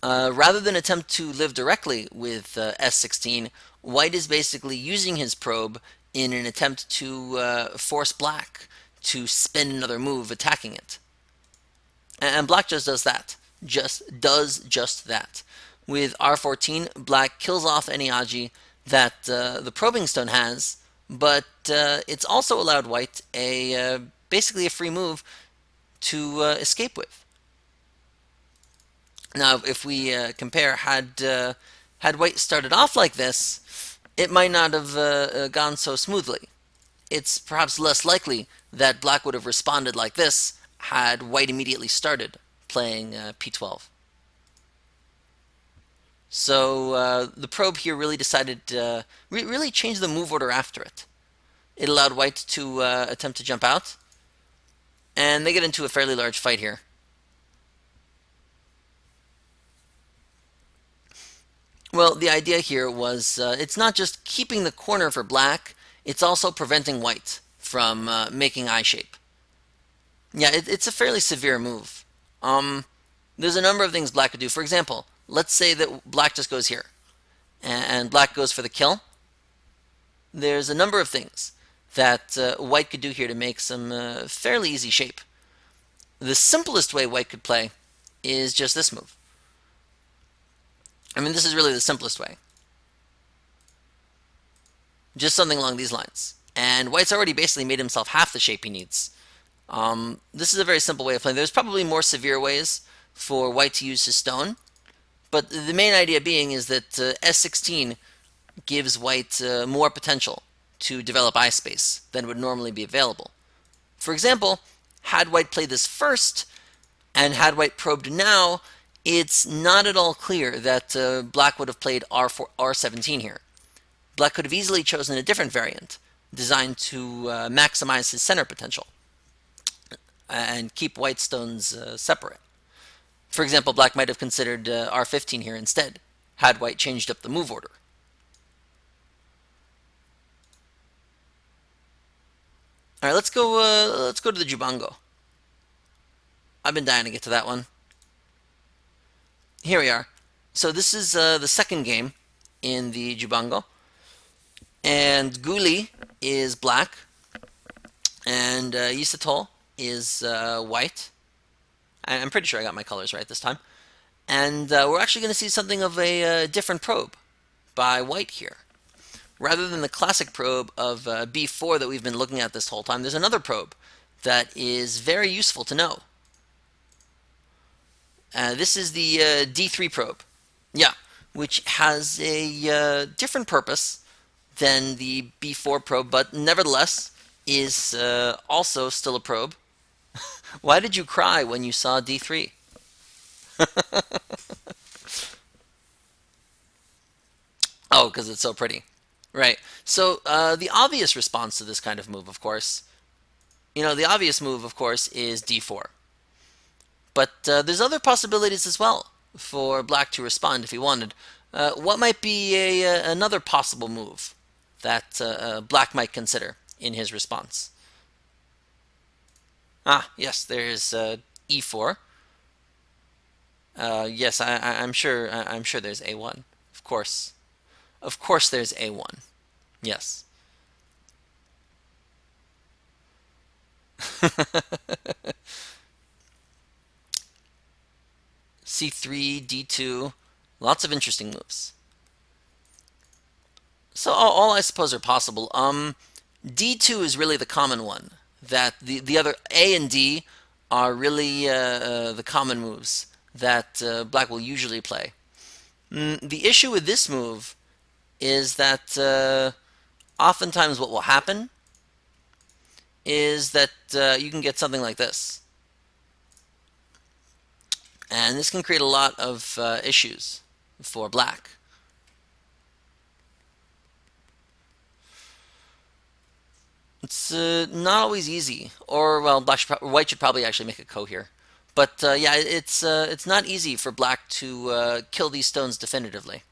Rather than attempt to live directly with S16, white is basically using his probe in an attempt to force black to spend another move attacking it. And black just does that. Just that. With R14, black kills off any AGA that the probing stone has, but it's also allowed white basically a free move to escape with. Now, if we compare, had white started off like this, it might not have gone so smoothly. It's perhaps less likely that black would have responded like this had white immediately started playing P12. So the probe here really decided really changed the move order after it. It allowed white to attempt to jump out, and they get into a fairly large fight here. Well, the idea here was it's not just keeping the corner for black, it's also preventing white from making eye shape. Yeah, it's a fairly severe move. Um, there's a number of things black could do. For example, let's say that black just goes here, and black goes for the kill. There's a number of things that white could do here to make some fairly easy shape. The simplest way white could play is just this move. I mean, this is really the simplest way. Just something along these lines. And white's already basically made himself half the shape he needs. This is a very simple way of playing. There's probably more severe ways for white to use his stone, but the main idea being is that S16 gives white more potential to develop eye space than would normally be available. For example, had white played this first, and had white probed now, it's not at all clear that black would have played R17 here. Black could have easily chosen a different variant designed to maximize his center potential and keep white stones separate. For example, black might have considered R15 here instead, had white changed up the move order. All right, let's go to the Jubango. I've been dying to get to that one. Here we are. So this is the second game in the Jubango. And Guli is black. And Yisatol is white. I'm pretty sure I got my colors right this time. And we're actually going to see something of a different probe by white here. Rather than the classic probe of B4 that we've been looking at this whole time, there's another probe that is very useful to know. This is the D3 probe. Yeah, which has a different purpose than the B4 probe, but nevertheless is also still a probe. Why did you cry when you saw D3? Oh, because it's so pretty. Right. So the obvious response to this kind of move, of course, the obvious move, of course, is D4. But there's other possibilities as well for black to respond if he wanted. What might be another possible move that black might consider in his response? Ah, yes, there's E4. Yes, I'm sure. I'm sure there's A1. Of course, there's A1. Yes. C3, D2, lots of interesting moves. So all I suppose are possible. D2 is really the common one. That the other A and D are really the common moves that black will usually play. The issue with this move is that oftentimes what will happen is that you can get something like this. And this can create a lot of issues for black. It's not always easy, or well, white should probably actually make a ko here. But yeah, it's not easy for black to kill these stones definitively.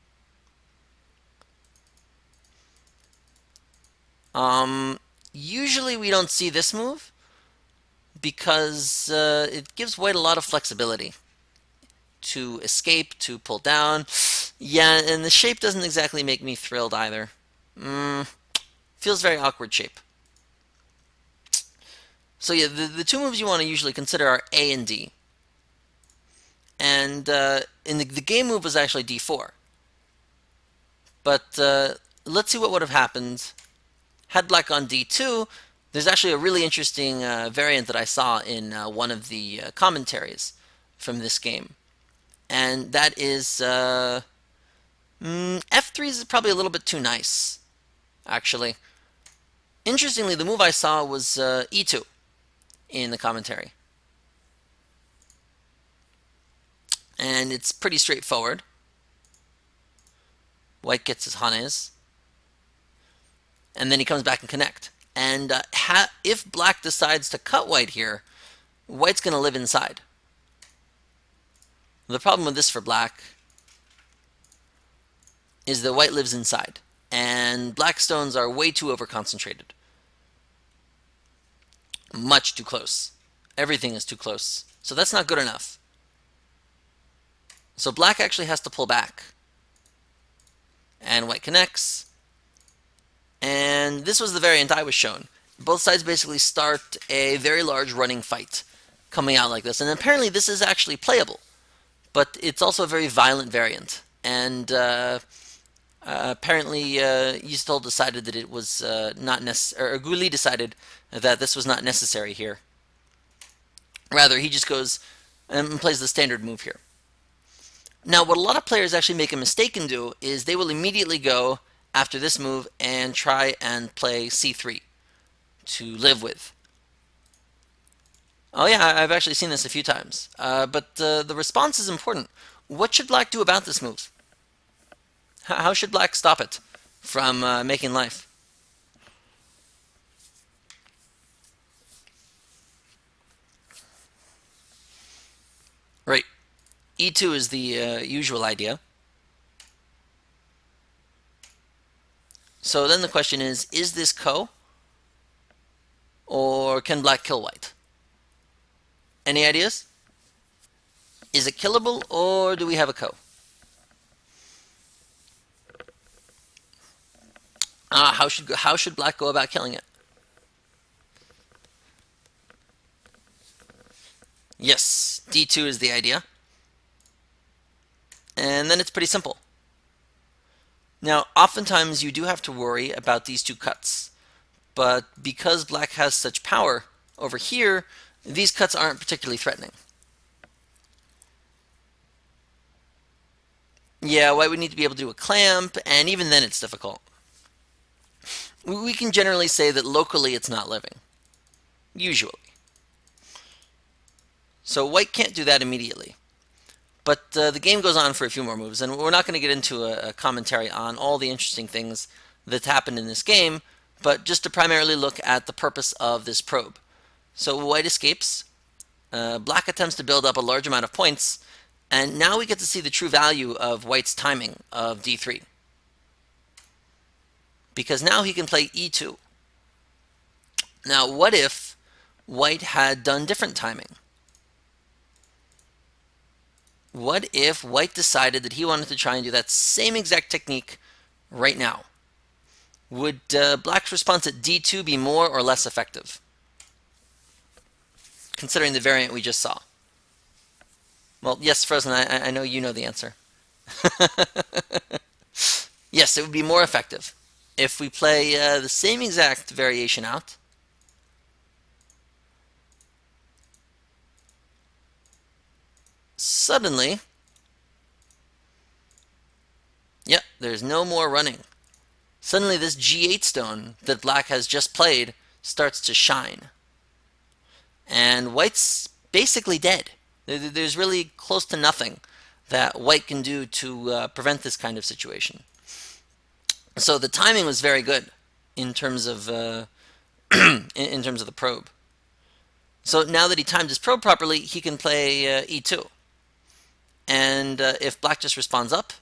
Usually we don't see this move because it gives white a lot of flexibility to escape, to pull down. Yeah, and the shape doesn't exactly make me thrilled either. Feels very awkward shape. So yeah, the two moves you want to usually consider are A and D. And in the game move was actually D4. But let's see what would have happened had black on D2. There's actually a really interesting variant that I saw in one of the commentaries from this game. And that is F3 is probably a little bit too nice, actually. Interestingly, the move I saw was E2 in the commentary. And it's pretty straightforward. White gets his hanes. And then he comes back and connect. And if black decides to cut white here, white's going to live inside. The problem with this for black is that white lives inside. And black stones are way too overconcentrated. Much too close. Everything is too close. So that's not good enough. So black actually has to pull back. And white connects. And this was the variant I was shown. Both sides basically start a very large running fight coming out like this. And apparently this is actually playable. But it's also a very violent variant. And apparently Yistol decided that it was not necessary, or Guli decided that this was not necessary here. Rather, he just goes and plays the standard move here. Now, what a lot of players actually make a mistake and do is they will immediately go after this move and try and play c3 to live with. Oh yeah, I've actually seen this a few times. But the response is important. What should black do about this move? How should black stop it from making life? Right. E2 is the usual idea. So then the question is this ko? Or can black kill white? Any ideas? Is it killable, or do we have a ko? How should black go about killing it? Yes, d2 is the idea. And then it's pretty simple. Now, oftentimes you do have to worry about these two cuts, but because black has such power over here, these cuts aren't particularly threatening. Yeah, white would need to be able to do a clamp, and even then it's difficult. We can generally say that locally it's not living, usually. So white can't do that immediately. But the game goes on for a few more moves, and we're not going to get into a commentary on all the interesting things that happened in this game, but just to primarily look at the purpose of this probe. So white escapes, black attempts to build up a large amount of points, and now we get to see the true value of white's timing of d3. Because now he can play e2. Now what if white had done different timing? What if white decided that he wanted to try and do that same exact technique right now? Would black's response at d2 be more or less effective? Considering the variant we just saw. Well, yes, Frozen, I know you know the answer. Yes, it would be more effective. If we play the same exact variation out, suddenly, yeah, there's no more running. Suddenly this g8 stone that black has just played starts to shine. And white's basically dead. There's really close to nothing that white can do to prevent this kind of situation. So the timing was very good in terms of in terms of the probe. So now that he timed his probe properly, he can play e2. And if black just responds up,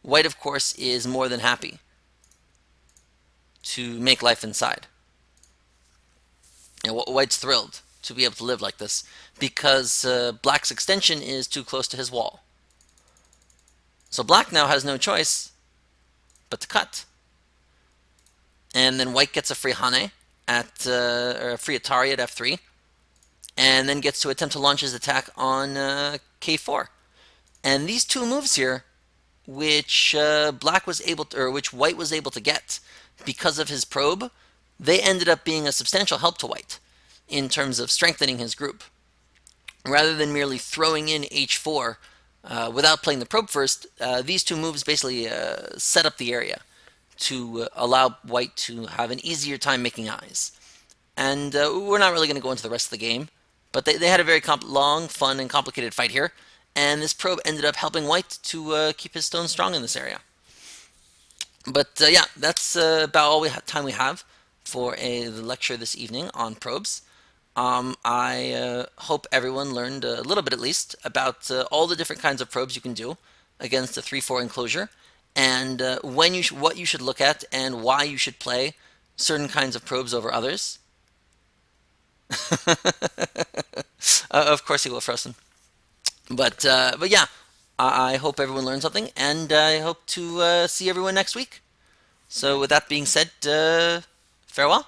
white, of course, is more than happy to make life inside. And white's thrilled to be able to live like this because black's extension is too close to his wall. So black now has no choice but to cut. And then white gets a free Hane at, or a free Atari at f3, and then gets to attempt to launch his attack on k4. And these two moves here, which black was able to, or which white was able to get because of his probe, they ended up being a substantial help to white in terms of strengthening his group. Rather than merely throwing in h4 without playing the probe first, these two moves basically set up the area to allow white to have an easier time making eyes. And we're not really going to go into the rest of the game, but they had a very long, fun, and complicated fight here, and this probe ended up helping white to keep his stone strong in this area. But yeah, that's about all time we have for the lecture this evening on probes. I hope everyone learned a little bit at least about all the different kinds of probes you can do against a 3-4 enclosure, and what you should look at and why you should play certain kinds of probes over others. Of course he will, Frozen. But yeah, I hope everyone learned something, and I hope to see everyone next week. So with that being said, farewell.